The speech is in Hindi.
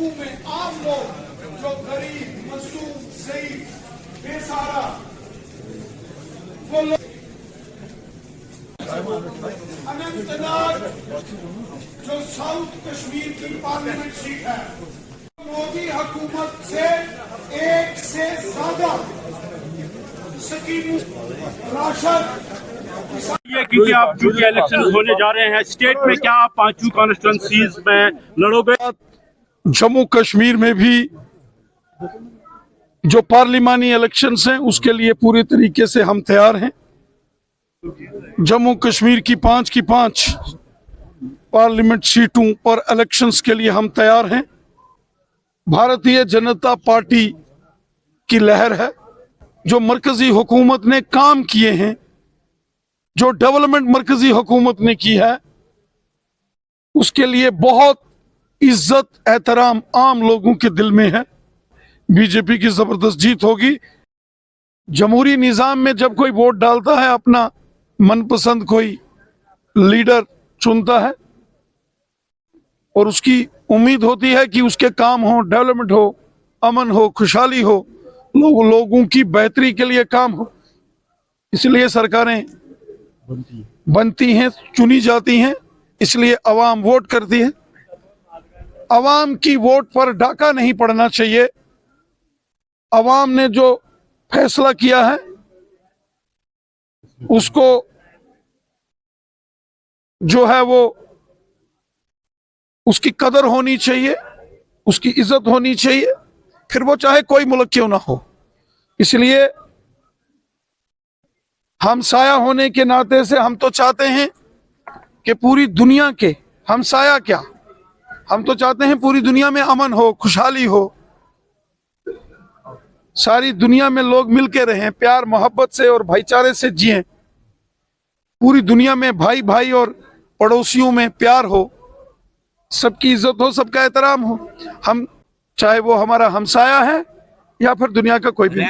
इलाकों में आम लोग जो गरीब, मजलूम, ज़ईफ, बेसहारा वो लोग अनंतनाग जो साउथ कश्मीर की पार्लियामेंट सीट है, मोदी हुकूमत से एक से ज्यादा स्कीम राशन ये क्योंकि आप चूंकि इलेक्शन होने जा रहे हैं स्टेट में, क्या आप पांचों कॉन्स्टिट्यूंसीज में लड़ोगे? जम्मू कश्मीर में भी जो पार्लिमानी इलेक्शंस हैं उसके लिए पूरी तरीके से हम तैयार हैं। जम्मू कश्मीर की पांच पार्लियामेंट सीटों पर इलेक्शंस के लिए हम तैयार हैं। भारतीय जनता पार्टी की लहर है। जो मरकजी हुकूमत ने काम किए हैं, जो डेवलपमेंट मरकजी हुकूमत ने की है, उसके लिए बहुत इज्जत एहतराम आम लोगों के दिल में है। बीजेपी की जबरदस्त जीत होगी। जमहूरी निजाम में जब कोई वोट डालता है, अपना मनपसंद कोई लीडर चुनता है और उसकी उम्मीद होती है कि उसके काम हो, डेवलपमेंट हो, अमन हो, खुशहाली हो, लोगों की बेहतरी के लिए काम हो। इसलिए सरकारें बनती हैं, चुनी जाती हैं, इसलिए अवाम वोट करती है। अवाम की वोट पर डाका नहीं पड़ना चाहिए। अवाम ने जो फैसला किया है उसको जो है वो उसकी कदर होनी चाहिए, उसकी इज्जत होनी चाहिए, फिर वो चाहे कोई मुल्क क्यों ना हो। इसलिए हमसाया होने के नाते से हम तो चाहते हैं कि पूरी दुनिया के हमसाया क्या, हम तो चाहते हैं पूरी दुनिया में अमन हो, खुशहाली हो, सारी दुनिया में लोग मिलके रहें, प्यार मोहब्बत से और भाईचारे से जिएं। पूरी दुनिया में भाई भाई और पड़ोसियों में प्यार हो, सबकी इज्जत हो, सबका एहतराम हो। हम चाहे वो हमारा हमसाया है या फिर दुनिया का कोई भी।